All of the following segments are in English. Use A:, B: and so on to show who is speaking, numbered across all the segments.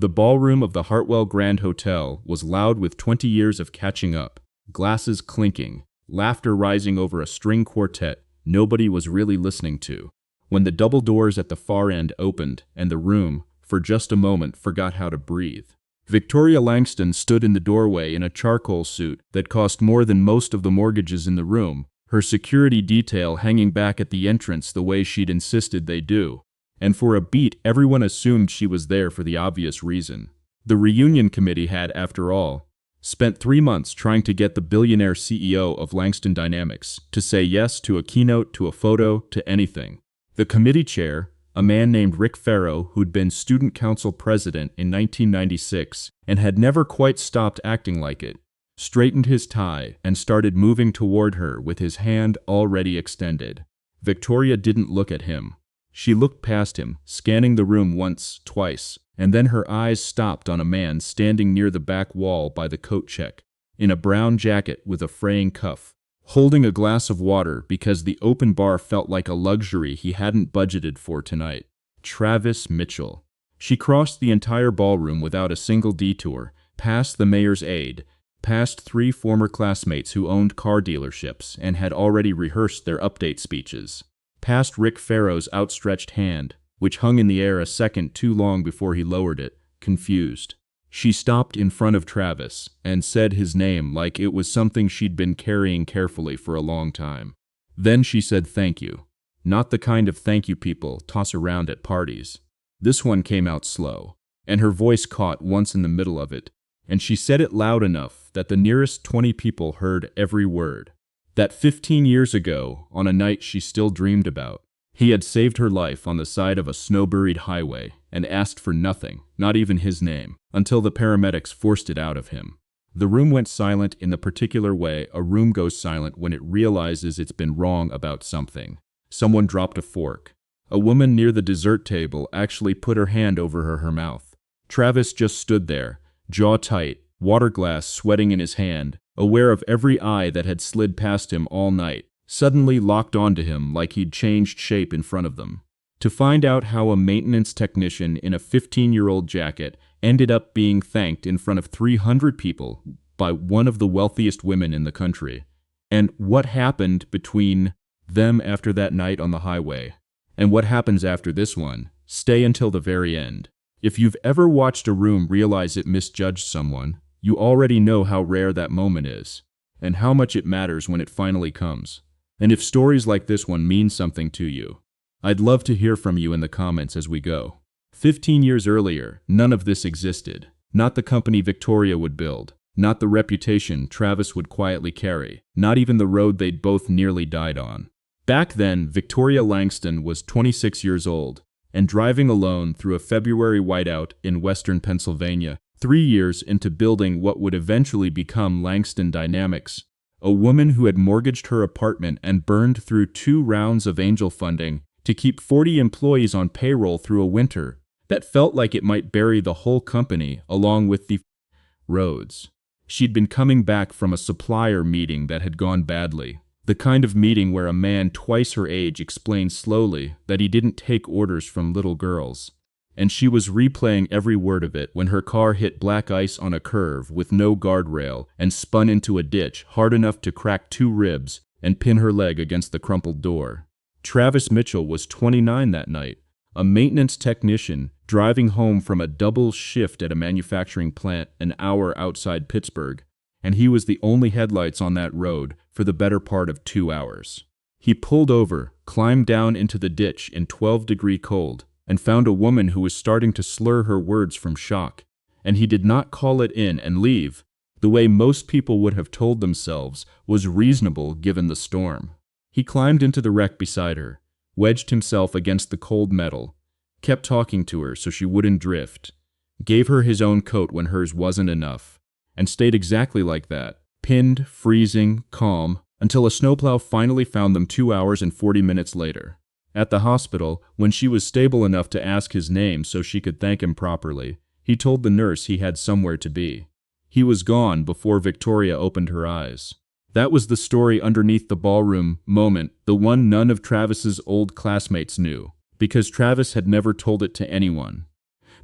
A: The ballroom of the Hartwell Grand Hotel was loud with 20 years of catching up, glasses clinking, laughter rising over a string quartet nobody was really listening to. When the double doors at the far end opened and the room, for just a moment, forgot how to breathe. Victoria Langston stood in the doorway in a charcoal suit that cost more than most of the mortgages in the room, her security detail hanging back at the entrance the way she'd insisted they do. And for a beat, everyone assumed she was there for the obvious reason. The reunion committee had, after all, spent 3 months trying to get the billionaire CEO of Langston Dynamics to say yes to a keynote, to a photo, to anything. The committee chair, a man named Rick Farrow, who'd been student council president in 1996 and had never quite stopped acting like it, straightened his tie and started moving toward her with his hand already extended. Victoria didn't look at him. She looked past him, scanning the room once, twice, and then her eyes stopped on a man standing near the back wall by the coat check, in a brown jacket with a fraying cuff, holding a glass of water because the open bar felt like a luxury he hadn't budgeted for tonight. Travis Mitchell. She crossed the entire ballroom without a single detour, past the mayor's aide, past 3 former classmates who owned car dealerships and had already rehearsed their update speeches, past Rick Farrow's outstretched hand, which hung in the air a second too long before he lowered it, confused. She stopped in front of Travis and said his name like it was something she'd been carrying carefully for a long time. Then she said thank you. Not the kind of thank you people toss around at parties. This one came out slow, and her voice caught once in the middle of it, and she said it loud enough that the nearest 20 people heard every word. That 15 years ago, on a night she still dreamed about, he had saved her life on the side of a snow-buried highway and asked for nothing, not even his name, until the paramedics forced it out of him. The room went silent in the particular way a room goes silent when it realizes it's been wrong about something. Someone dropped a fork. A woman near the dessert table actually put her hand over her mouth. Travis just stood there, jaw tight, water glass sweating in his hand, aware of every eye that had slid past him all night, suddenly locked onto him like he'd changed shape in front of them. To find out how a maintenance technician in a 15-year-old jacket ended up being thanked in front of 300 people by one of the wealthiest women in the country. And what happened between them after that night on the highway. And what happens after this one. Stay until the very end. If you've ever watched a room realize it misjudged someone, you already know how rare that moment is, and how much it matters when it finally comes. And if stories like this one mean something to you, I'd love to hear from you in the comments as we go. 15 years earlier, none of this existed. Not the company Victoria would build, not the reputation Travis would quietly carry, not even the road they'd both nearly died on. Back then, Victoria Langston was 26 years old and driving alone through a February whiteout in western Pennsylvania, 3 years into building what would eventually become Langston Dynamics. A woman who had mortgaged her apartment and burned through 2 rounds of angel funding to keep 40 employees on payroll through a winter that felt like it might bury the whole company along with the roads. She'd been coming back from a supplier meeting that had gone badly. The kind of meeting where a man twice her age explained slowly that he didn't take orders from little girls. And she was replaying every word of it when her car hit black ice on a curve with no guardrail and spun into a ditch hard enough to crack 2 ribs and pin her leg against the crumpled door. Travis Mitchell was 29 that night, a maintenance technician driving home from a double shift at a manufacturing plant an hour outside Pittsburgh, and he was the only headlights on that road for the better part of 2 hours. He pulled over, climbed down into the ditch in 12-degree cold, and found a woman who was starting to slur her words from shock, and he did not call it in and leave. The way most people would have told themselves was reasonable given the storm. He climbed into the wreck beside her, wedged himself against the cold metal, kept talking to her so she wouldn't drift, gave her his own coat when hers wasn't enough, and stayed exactly like that, pinned, freezing, calm, until a snowplow finally found them 2 hours and 40 minutes later. At the hospital, when she was stable enough to ask his name so she could thank him properly, he told the nurse he had somewhere to be. He was gone before Victoria opened her eyes. That was the story underneath the ballroom moment, the one none of Travis's old classmates knew, because Travis had never told it to anyone.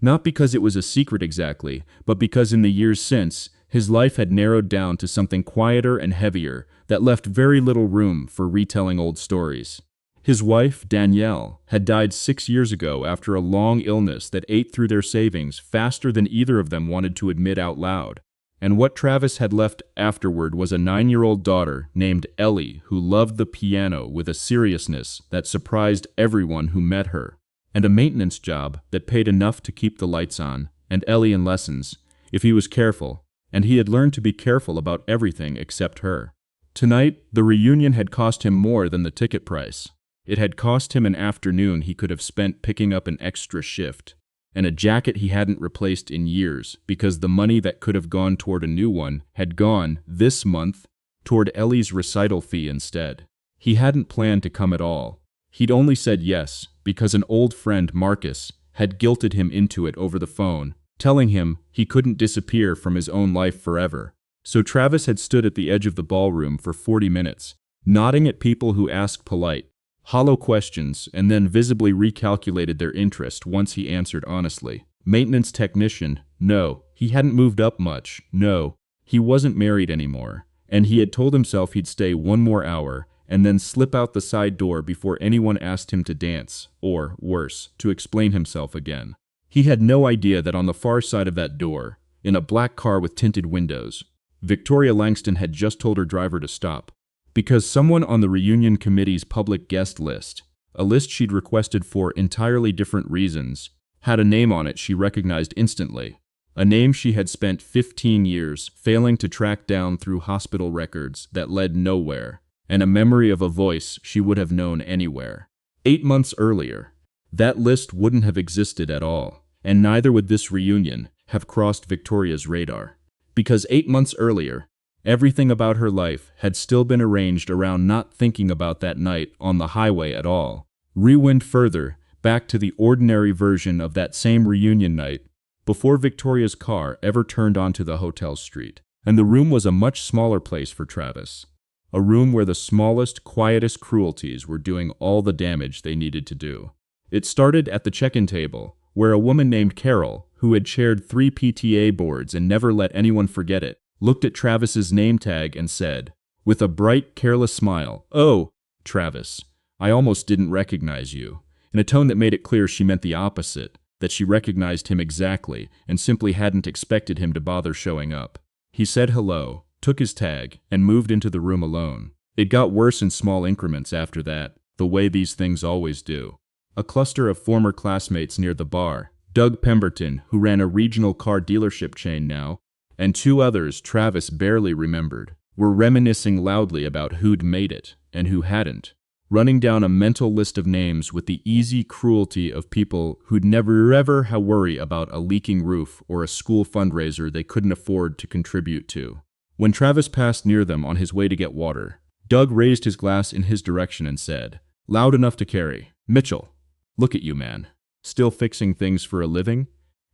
A: Not because it was a secret exactly, but because in the years since, his life had narrowed down to something quieter and heavier that left very little room for retelling old stories. His wife, Danielle, had died 6 years ago after a long illness that ate through their savings faster than either of them wanted to admit out loud. And what Travis had left afterward was a 9-year-old daughter named Ellie who loved the piano with a seriousness that surprised everyone who met her, and a maintenance job that paid enough to keep the lights on, and Ellie in lessons, if he was careful, and he had learned to be careful about everything except her. Tonight, the reunion had cost him more than the ticket price. It had cost him an afternoon he could have spent picking up an extra shift, and a jacket he hadn't replaced in years because the money that could have gone toward a new one had gone, this month, toward Ellie's recital fee instead. He hadn't planned to come at all. He'd only said yes because an old friend, Marcus, had guilted him into it over the phone, telling him he couldn't disappear from his own life forever. So Travis had stood at the edge of the ballroom for 40 minutes, nodding at people who asked polite, hollow questions and then visibly recalculated their interest once he answered honestly. Maintenance technician, no. He hadn't moved up much, no. He wasn't married anymore, and he had told himself he'd stay 1 more hour and then slip out the side door before anyone asked him to dance, or, worse, to explain himself again. He had no idea that on the far side of that door, in a black car with tinted windows, Victoria Langston had just told her driver to stop, because someone on the reunion committee's public guest list, a list she'd requested for entirely different reasons, had a name on it she recognized instantly, a name she had spent 15 years failing to track down through hospital records that led nowhere, and a memory of a voice she would have known anywhere. 8 months earlier, that list wouldn't have existed at all, and neither would this reunion have crossed Victoria's radar, because 8 months earlier, everything about her life had still been arranged around not thinking about that night on the highway at all. Rewind further, back to the ordinary version of that same reunion night, before Victoria's car ever turned onto the hotel street. And the room was a much smaller place for Travis. A room where the smallest, quietest cruelties were doing all the damage they needed to do. It started at the check-in table, where a woman named Carol, who had chaired 3 PTA boards and never let anyone forget it, looked at Travis's name tag and said, with a bright, careless smile, "Oh, Travis, I almost didn't recognize you," in a tone that made it clear she meant the opposite, that she recognized him exactly and simply hadn't expected him to bother showing up. He said hello, took his tag, and moved into the room alone. It got worse in small increments after that, the way these things always do. A cluster of former classmates near the bar, Doug Pemberton, who ran a regional car dealership chain now, and 2 others Travis barely remembered, were reminiscing loudly about who'd made it and who hadn't, running down a mental list of names with the easy cruelty of people who'd never ever have worry about a leaking roof or a school fundraiser they couldn't afford to contribute to. When Travis passed near them on his way to get water, Doug raised his glass in his direction and said, loud enough to carry, "Mitchell, look at you, man. Still fixing things for a living?"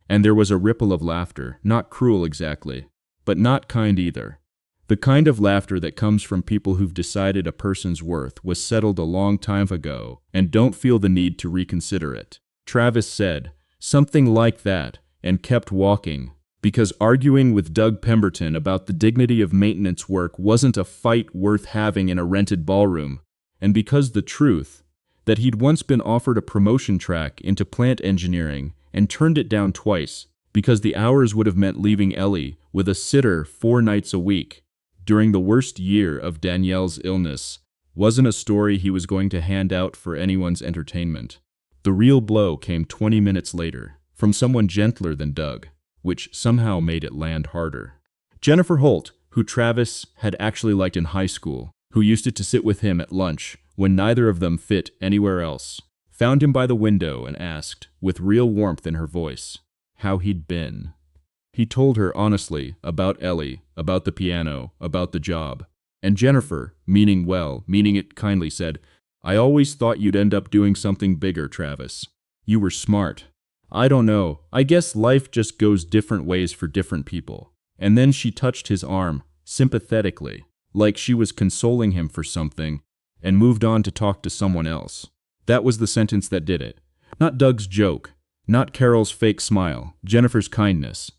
A: And there was a ripple of laughter, not cruel exactly, but not kind either. The kind of laughter that comes from people who've decided a person's worth was settled a long time ago and don't feel the need to reconsider it. Travis said, something like that, and kept walking, because arguing with Doug Pemberton about the dignity of maintenance work wasn't a fight worth having in a rented ballroom, and because the truth, that he'd once been offered a promotion track into plant engineering and turned it down twice because the hours would have meant leaving Ellie with a sitter 4 nights a week during the worst year of Danielle's illness, wasn't a story he was going to hand out for anyone's entertainment. The real blow came 20 minutes later, from someone gentler than Doug, which somehow made it land harder. Jennifer Holt, who Travis had actually liked in high school, who used to sit with him at lunch when neither of them fit anywhere else, found him by the window and asked, with real warmth in her voice, how he'd been. He told her honestly about Ellie, about the piano, about the job. And Jennifer, meaning well, meaning it kindly, said, "I always thought you'd end up doing something bigger, Travis. You were smart. I don't know, I guess life just goes different ways for different people." And then she touched his arm, sympathetically, like she was consoling him for something, and moved on to talk to someone else. That was the sentence that did it. Not Doug's joke, Not Carol's fake smile, Jennifer's kindness,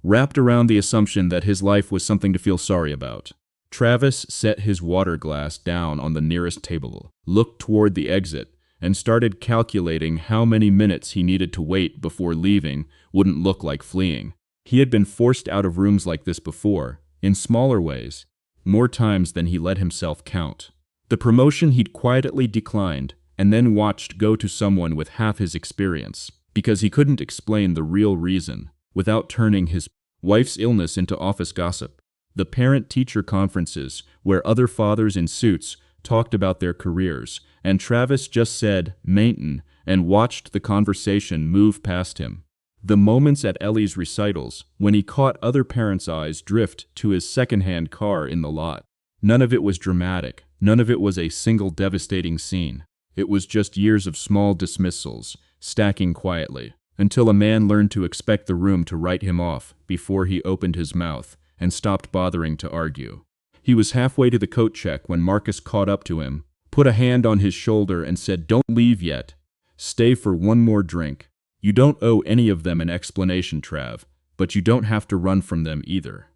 A: wrapped around the assumption that his life was something to feel sorry about. Travis set his water glass down on the nearest table, looked toward the exit, and started calculating how many minutes he needed to wait before leaving wouldn't look like fleeing. He had been forced out of rooms like this before, in smaller ways, more times than he let himself count. The promotion he'd quietly declined, and then watched go to someone with half his experience, because he couldn't explain the real reason, without turning his wife's illness into office gossip. The parent-teacher conferences, where other fathers in suits talked about their careers, and Travis just said, "Maintain," and watched the conversation move past him. The moments at Ellie's recitals, when he caught other parents' eyes drift to his second-hand car in the lot. None of it was dramatic, none of it was a single devastating scene. It was just years of small dismissals, stacking quietly, until a man learned to expect the room to write him off before he opened his mouth and stopped bothering to argue. He was halfway to the coat check when Marcus caught up to him, put a hand on his shoulder and said, "Don't leave yet. Stay for one more drink. You don't owe any of them an explanation, Trav, but you don't have to run from them either."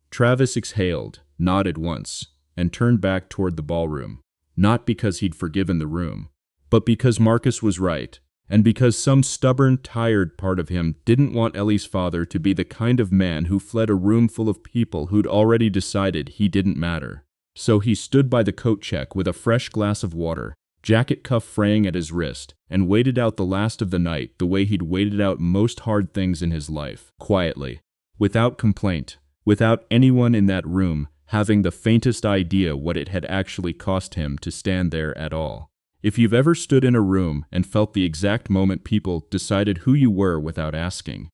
A: Travis exhaled, nodded once, and turned back toward the ballroom, not because he'd forgiven the room, but because Marcus was right, and because some stubborn, tired part of him didn't want Ellie's father to be the kind of man who fled a room full of people who'd already decided he didn't matter. So he stood by the coat check with a fresh glass of water, jacket cuff fraying at his wrist, and waited out the last of the night the way he'd waited out most hard things in his life, quietly, without complaint, without anyone in that room having the faintest idea what it had actually cost him to stand there at all. If you've ever stood in a room and felt the exact moment people decided who you were without asking,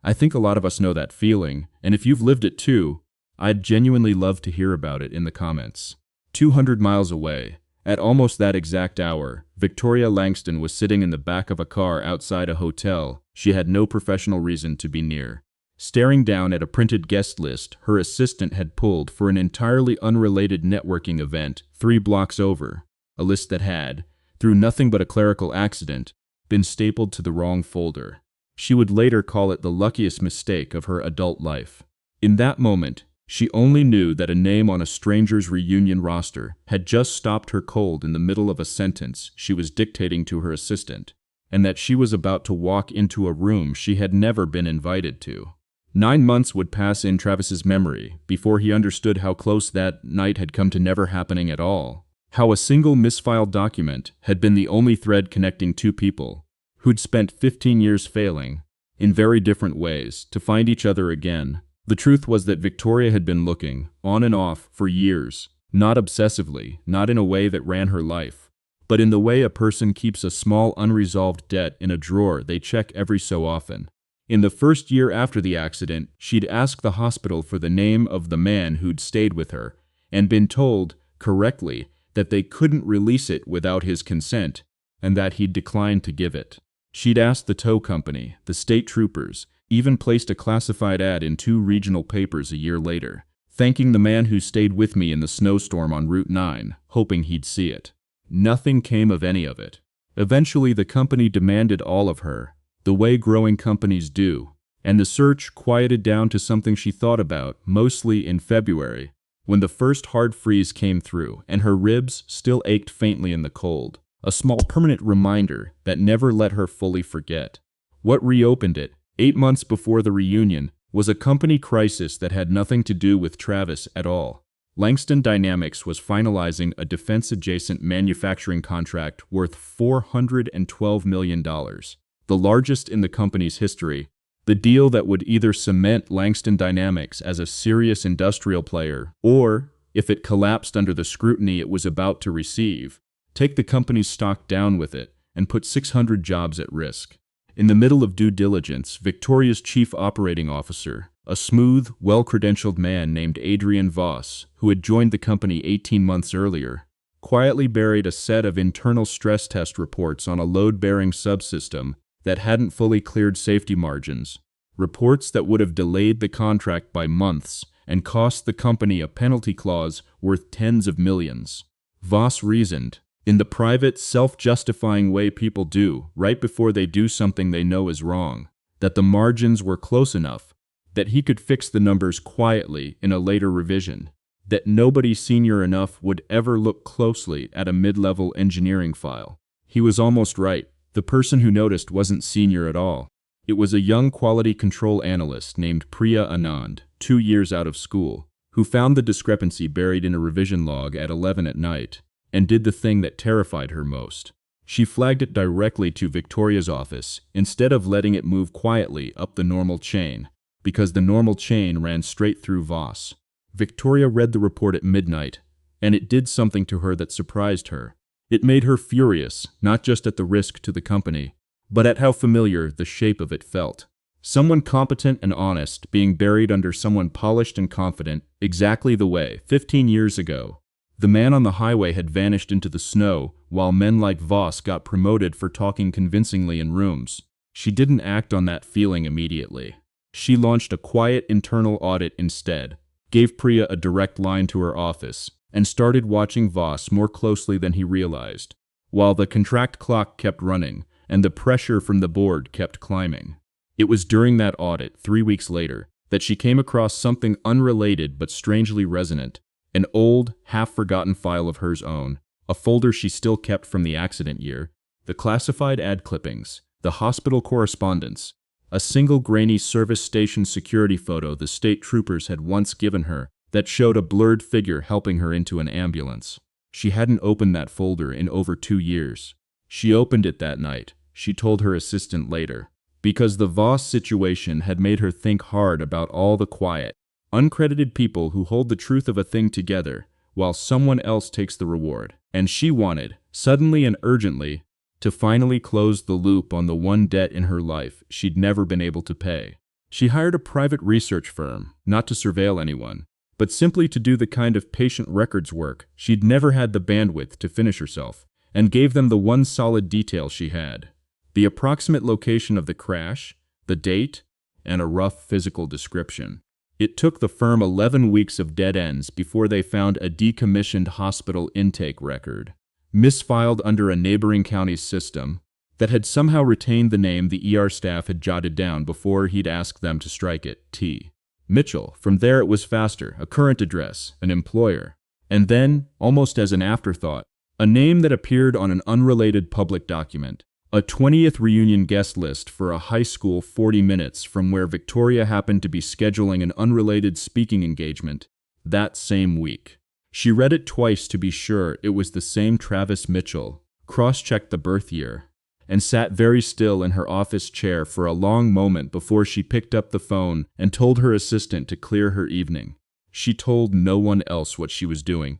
A: I think a lot of us know that feeling, and if you've lived it too, I'd genuinely love to hear about it in the comments. 200 miles away, at almost that exact hour, Victoria Langston was sitting in the back of a car outside a hotel she had no professional reason to be near, staring down at a printed guest list her assistant had pulled for an entirely unrelated networking event 3 blocks over. A list that had, through nothing but a clerical accident, been stapled to the wrong folder. She would later call it the luckiest mistake of her adult life. In that moment, she only knew that a name on a stranger's reunion roster had just stopped her cold in the middle of a sentence she was dictating to her assistant, and that she was about to walk into a room she had never been invited to. 9 months would pass in Travis's memory before he understood how close that night had come to never happening at all. How a single misfiled document had been the only thread connecting two people who'd spent 15 years failing, in very different ways, to find each other again. The truth was that Victoria had been looking, on and off, for years, not obsessively, not in a way that ran her life, but in the way a person keeps a small unresolved debt in a drawer they check every so often. In the first year after the accident, she'd asked the hospital for the name of the man who'd stayed with her, and been told, correctly, that they couldn't release it without his consent, and that he'd declined to give it. She'd asked the tow company, the state troopers, even placed a classified ad in 2 regional papers a year later, thanking the man who stayed with me in the snowstorm on Route 9, hoping he'd see it. Nothing came of any of it. Eventually, the company demanded all of her, the way growing companies do, and the search quieted down to something she thought about, mostly in February, when the first hard freeze came through and her ribs still ached faintly in the cold, a small permanent reminder that never let her fully forget. What reopened it, 8 months before the reunion, was a company crisis that had nothing to do with Travis at all. Langston Dynamics was finalizing a defense-adjacent manufacturing contract worth $412 million, the largest in the company's history. The deal that would either cement Langston Dynamics as a serious industrial player, or, if it collapsed under the scrutiny it was about to receive, take the company's stock down with it and put 600 jobs at risk. In the middle of due diligence, Victoria's chief operating officer, a smooth, well-credentialed man named Adrian Voss, who had joined the company 18 months earlier, quietly buried a set of internal stress test reports on a load-bearing subsystem that hadn't fully cleared safety margins, reports that would have delayed the contract by months and cost the company a penalty clause worth tens of millions. Voss reasoned, in the private, self-justifying way people do right before they do something they know is wrong, that the margins were close enough that he could fix the numbers quietly in a later revision, that nobody senior enough would ever look closely at a mid-level engineering file. He was almost right. The person who noticed wasn't senior at all. It was a young quality control analyst named Priya Anand, 2 years out of school, who found the discrepancy buried in a revision log at 11 at night, and did the thing that terrified her most. She flagged it directly to Victoria's office, instead of letting it move quietly up the normal chain, because the normal chain ran straight through Voss. Victoria read the report at midnight, and it did something to her that surprised her. It made her furious, not just at the risk to the company, but at how familiar the shape of it felt. Someone competent and honest being buried under someone polished and confident, exactly the way, 15 years ago, the man on the highway had vanished into the snow, while men like Voss got promoted for talking convincingly in rooms. She didn't act on that feeling immediately. She launched a quiet internal audit instead, gave Priya a direct line to her office, and started watching Voss more closely than he realized, while the contract clock kept running and the pressure from the board kept climbing. It was during that audit, 3 weeks later, that she came across something unrelated but strangely resonant, an old, half-forgotten file of hers own, a folder she still kept from the accident year, the classified ad clippings, the hospital correspondence, a single grainy service station security photo the state troopers had once given her that showed a blurred figure helping her into an ambulance. She hadn't opened that folder in over 2 years. She opened it that night, she told her assistant later, because the Voss situation had made her think hard about all the quiet, uncredited people who hold the truth of a thing together while someone else takes the reward. And she wanted, suddenly and urgently, to finally close the loop on the one debt in her life she'd never been able to pay. She hired a private research firm, not to surveil anyone, but simply to do the kind of patient records work she'd never had the bandwidth to finish herself, and gave them the one solid detail she had: the approximate location of the crash, the date, and a rough physical description. It took the firm 11 weeks of dead ends before they found a decommissioned hospital intake record, misfiled under a neighboring county's system, that had somehow retained the name the ER staff had jotted down before he'd asked them to strike it, T. Mitchell. From there it was faster, a current address, an employer, and then, almost as an afterthought, a name that appeared on an unrelated public document, a 20th reunion guest list for a high school 40 minutes from where Victoria happened to be scheduling an unrelated speaking engagement that same week. She read it twice to be sure it was the same Travis Mitchell, cross-checked the birth year, and sat very still in her office chair for a long moment before she picked up the phone and told her assistant to clear her evening. She told no one else what she was doing,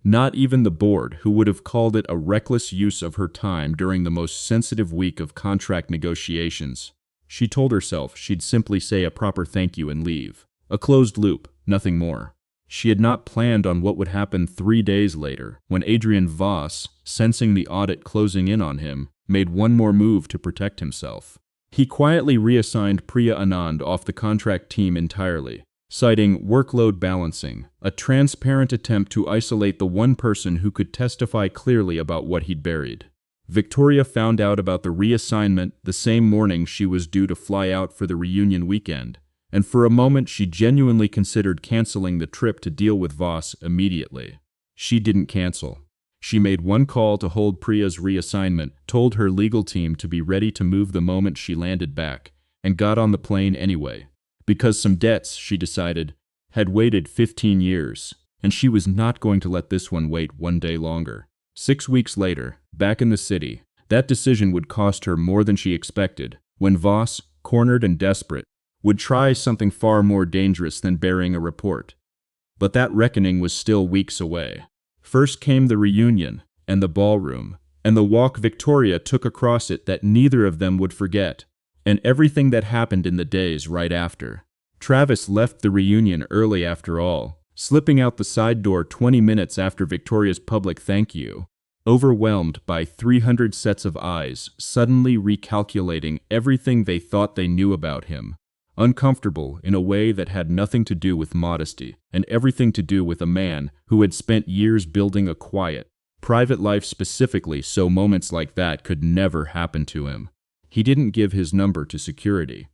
A: not even the board, who would have called it a reckless use of her time during the most sensitive week of contract negotiations. She told herself she'd simply say a proper thank you and leave. A closed loop, nothing more. She had not planned on what would happen 3 days later, when Adrian Voss, sensing the audit closing in on him, made one more move to protect himself. He quietly reassigned Priya Anand off the contract team entirely, citing workload balancing, a transparent attempt to isolate the one person who could testify clearly about what he'd buried. Victoria found out about the reassignment the same morning she was due to fly out for the reunion weekend, and for a moment she genuinely considered canceling the trip to deal with Voss immediately. She didn't cancel. She made one call to hold Priya's reassignment, told her legal team to be ready to move the moment she landed back, and got on the plane anyway. Because some debts, she decided, had waited 15 years, and she was not going to let this one wait 1 day longer. 6 weeks later, back in the city, that decision would cost her more than she expected, when Voss, cornered and desperate, would try something far more dangerous than burying a report. But that reckoning was still weeks away. First came the reunion, and the ballroom, and the walk Victoria took across it that neither of them would forget, and everything that happened in the days right after. Travis left the reunion early after all, slipping out the side door 20 minutes after Victoria's public thank you, overwhelmed by 300 sets of eyes suddenly recalculating everything they thought they knew about him, uncomfortable in a way that had nothing to do with modesty and everything to do with a man who had spent years building a quiet, private life specifically, so moments like that could never happen to him. He didn't give his number to security.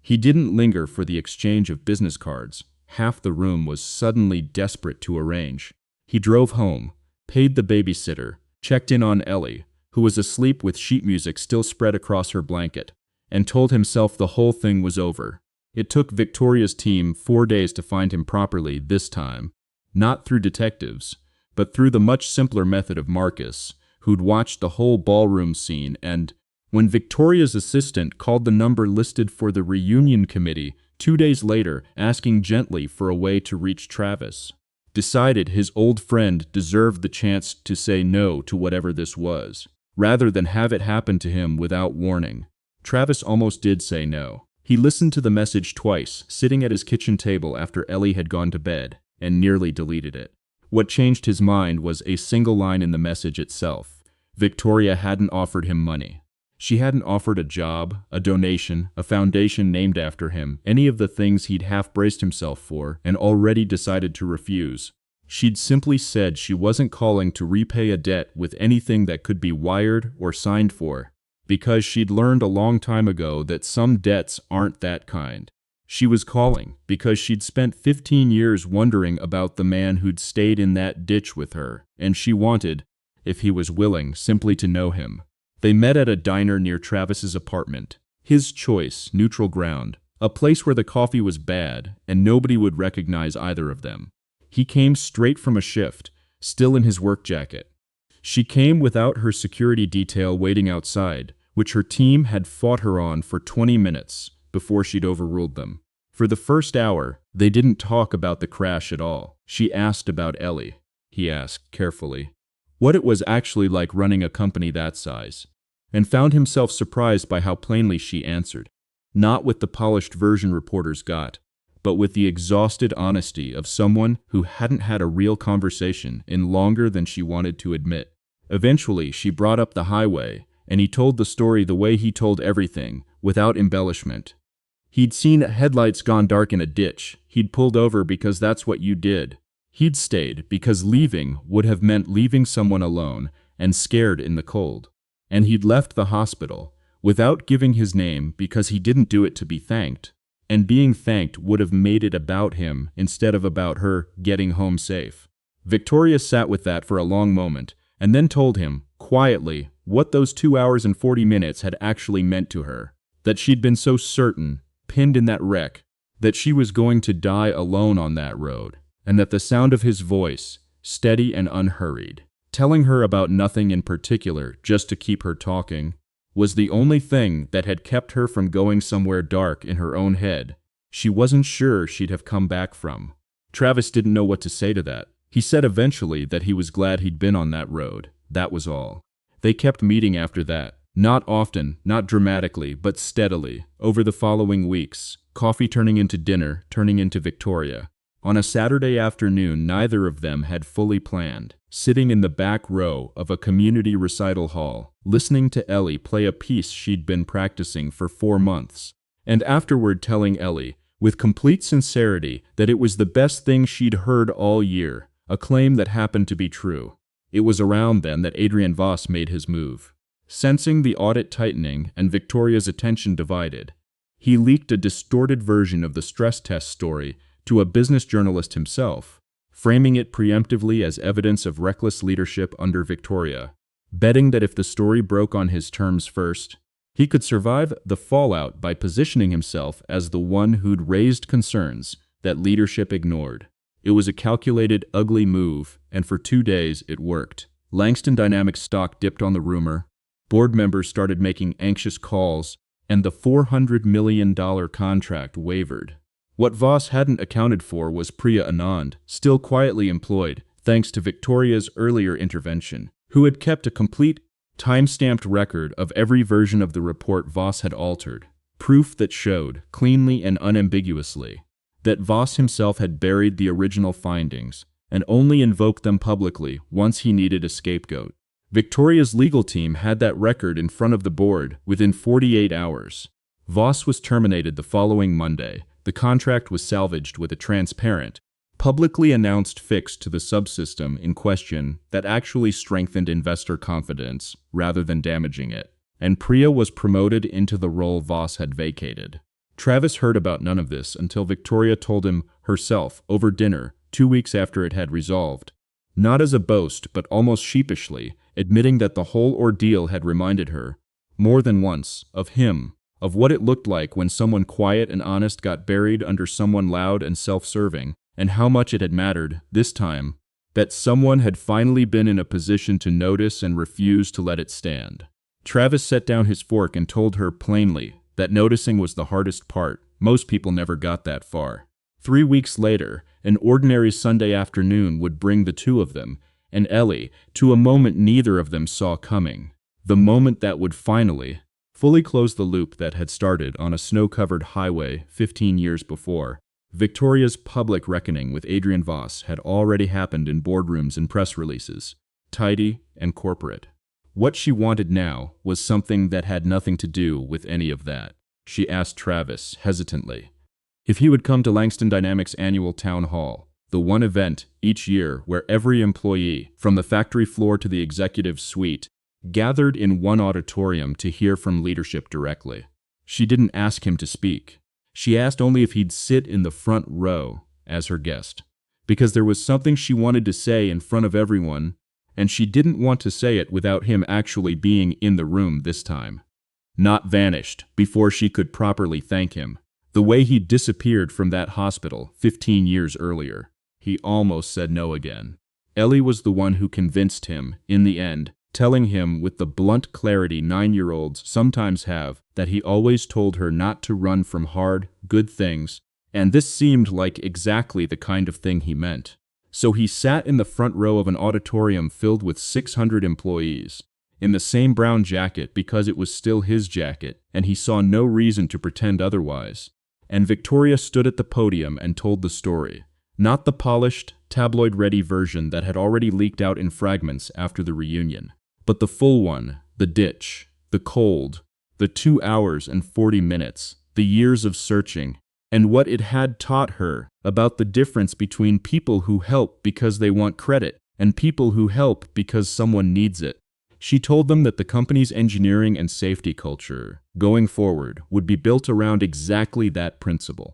A: He didn't linger for the exchange of business cards. Half the room was suddenly desperate to arrange. He drove home, paid the babysitter, checked in on Ellie, who was asleep with sheet music still spread across her blanket, and told himself the whole thing was over. It took Victoria's team 4 days to find him properly this time, not through detectives, but through the much simpler method of Marcus, who'd watched the whole ballroom scene, and when Victoria's assistant called the number listed for the reunion committee 2 days later, asking gently for a way to reach Travis, decided his old friend deserved the chance to say no to whatever this was, rather than have it happen to him without warning. Travis almost did say no. He listened to the message twice, sitting at his kitchen table after Ellie had gone to bed, and nearly deleted it. What changed his mind was a single line in the message itself. Victoria hadn't offered him money. She hadn't offered a job, a donation, a foundation named after him, any of the things he'd half-braced himself for and already decided to refuse. She'd simply said she wasn't calling to repay a debt with anything that could be wired or signed for, because she'd learned a long time ago that some debts aren't that kind. She was calling because she'd spent 15 years wondering about the man who'd stayed in that ditch with her, and she wanted, if he was willing, simply to know him. They met at a diner near Travis's apartment. His choice, neutral ground, a place where the coffee was bad and nobody would recognize either of them. He came straight from a shift, still in his work jacket. She came without her security detail waiting outside, which her team had fought her on for 20 minutes before she'd overruled them. For the first hour, they didn't talk about the crash at all. She asked about Ellie. He asked, carefully, what it was actually like running a company that size, and found himself surprised by how plainly she answered, not with the polished version reporters got, but with the exhausted honesty of someone who hadn't had a real conversation in longer than she wanted to admit. Eventually, she brought up the highway, and he told the story the way he told everything, without embellishment. He'd seen headlights gone dark in a ditch. He'd pulled over because that's what you did. He'd stayed because leaving would have meant leaving someone alone and scared in the cold. And he'd left the hospital without giving his name because he didn't do it to be thanked. And being thanked would have made it about him instead of about her getting home safe. Victoria sat with that for a long moment and then told him, quietly, what those 2 hours and 40 minutes had actually meant to her. That she'd been so certain, pinned in that wreck, that she was going to die alone on that road. And that the sound of his voice, steady and unhurried, telling her about nothing in particular just to keep her talking, was the only thing that had kept her from going somewhere dark in her own head she wasn't sure she'd have come back from. Travis didn't know what to say to that. He said eventually that he was glad he'd been on that road. That was all. They kept meeting after that. Not often, not dramatically, but steadily, over the following weeks, coffee turning into dinner, turning into Victoria. On a Saturday afternoon neither of them had fully planned, sitting in the back row of a community recital hall, listening to Ellie play a piece she'd been practicing for 4 months, and afterward telling Ellie, with complete sincerity, that it was the best thing she'd heard all year, a claim that happened to be true. It was around then that Adrian Voss made his move. Sensing the audit tightening and Victoria's attention divided, he leaked a distorted version of the stress test story to a business journalist himself, framing it preemptively as evidence of reckless leadership under Victoria, betting that if the story broke on his terms first, he could survive the fallout by positioning himself as the one who'd raised concerns that leadership ignored. It was a calculated, ugly move, and for 2 days it worked. Langston Dynamics stock dipped on the rumor, board members started making anxious calls, and the $400 million contract wavered. What Voss hadn't accounted for was Priya Anand, still quietly employed, thanks to Victoria's earlier intervention, who had kept a complete, time-stamped record of every version of the report Voss had altered, proof that showed, cleanly and unambiguously, that Voss himself had buried the original findings and only invoked them publicly once he needed a scapegoat. Victoria's legal team had that record in front of the board within 48 hours. Voss was terminated the following Monday. The contract was salvaged with a transparent, publicly announced fix to the subsystem in question that actually strengthened investor confidence rather than damaging it, and Priya was promoted into the role Voss had vacated. Travis heard about none of this until Victoria told him herself over dinner 2 weeks after it had resolved, not as a boast but almost sheepishly, admitting that the whole ordeal had reminded her, more than once, of him, of what it looked like when someone quiet and honest got buried under someone loud and self-serving, and how much it had mattered, this time, that someone had finally been in a position to notice and refuse to let it stand. Travis set down his fork and told her plainly that noticing was the hardest part. Most people never got that far. 3 weeks later, an ordinary Sunday afternoon would bring the two of them, and Ellie, to a moment neither of them saw coming. The moment that would finally, fully close the loop that had started on a snow-covered highway 15 years before. Victoria's public reckoning with Adrian Voss had already happened in boardrooms and press releases, tidy and corporate. What she wanted now was something that had nothing to do with any of that. She asked Travis, hesitantly, if he would come to Langston Dynamics' annual town hall, the one event each year where every employee, from the factory floor to the executive suite, gathered in one auditorium to hear from leadership directly. She didn't ask him to speak. She asked only if he'd sit in the front row as her guest, because there was something she wanted to say in front of everyone, and she didn't want to say it without him actually being in the room this time. Not vanished before she could properly thank him. The way he disappeared from that hospital 15 years earlier. He almost said no again. Ellie was the one who convinced him, in the end, telling him with the blunt clarity 9-year-olds sometimes have that he always told her not to run from hard, good things, and this seemed like exactly the kind of thing he meant. So he sat in the front row of an auditorium filled with 600 employees, in the same brown jacket because it was still his jacket, and he saw no reason to pretend otherwise. And Victoria stood at the podium and told the story, not the polished, tabloid-ready version that had already leaked out in fragments after the reunion, but the full one, the ditch, the cold, the 2 hours and 40 minutes, the years of searching, and what it had taught her about the difference between people who help because they want credit and people who help because someone needs it. She told them that the company's engineering and safety culture, going forward, would be built around exactly that principle.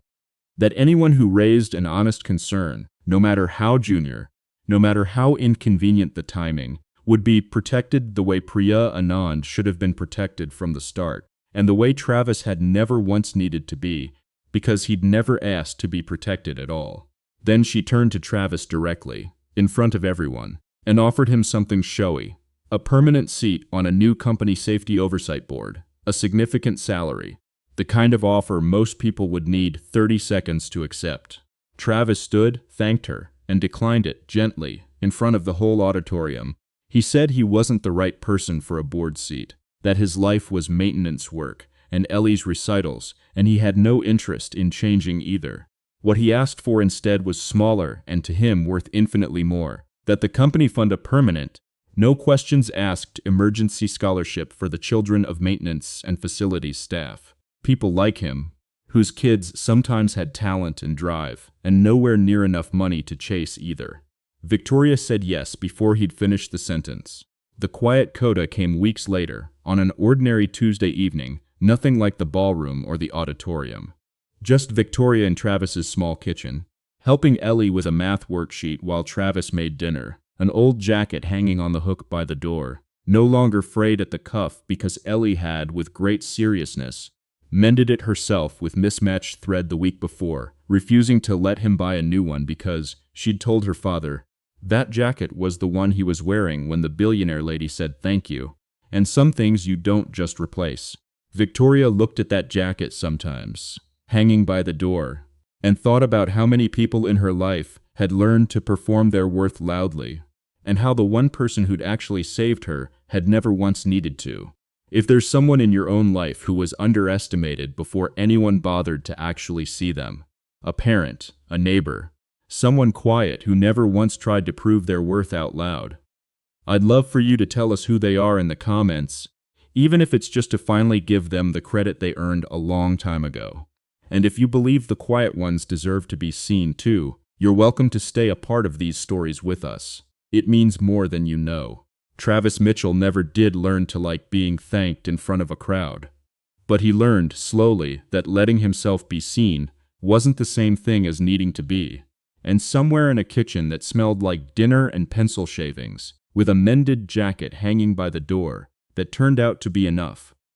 A: That anyone who raised an honest concern, no matter how junior, no matter how inconvenient the timing, would be protected the way Priya Anand should have been protected from the start, and the way Travis had never once needed to be, because he'd never asked to be protected at all. Then she turned to Travis directly, in front of everyone, and offered him something showy, a permanent seat on a new company safety oversight board, a significant salary, the kind of offer most people would need 30 seconds to accept. Travis stood, thanked her, and declined it gently, in front of the whole auditorium. He said he wasn't the right person for a board seat, that his life was maintenance work and Ellie's recitals, and he had no interest in changing either. What he asked for instead was smaller and to him worth infinitely more, that the company fund a permanent, no questions asked emergency scholarship for the children of maintenance and facilities staff. People like him, whose kids sometimes had talent and drive, and nowhere near enough money to chase either. Victoria said yes before he'd finished the sentence. The quiet coda came weeks later, on an ordinary Tuesday evening, nothing like the ballroom or the auditorium. Just Victoria in Travis's small kitchen, helping Ellie with a math worksheet while Travis made dinner, an old jacket hanging on the hook by the door, no longer frayed at the cuff because Ellie had, with great seriousness, mended it herself with mismatched thread the week before, refusing to let him buy a new one because, she'd told her father, that jacket was the one he was wearing when the billionaire lady said thank you, and some things you don't just replace. Victoria looked at that jacket sometimes, hanging by the door, and thought about how many people in her life had learned to perform their worth loudly, and how the one person who'd actually saved her had never once needed to. If there's someone in your own life who was underestimated before anyone bothered to actually see them, a parent, a neighbor, someone quiet who never once tried to prove their worth out loud, I'd love for you to tell us who they are in the comments, even if it's just to finally give them the credit they earned a long time ago. And if you believe the quiet ones deserve to be seen too, You're welcome to stay a part of these stories with us. It means more than you know. Travis Mitchell never did learn to like being thanked in front of a crowd. But he learned, slowly, that letting himself be seen wasn't the same thing as needing to be. And somewhere in a kitchen that smelled like dinner and pencil shavings, with a mended jacket hanging by the door, that turned out to be enough,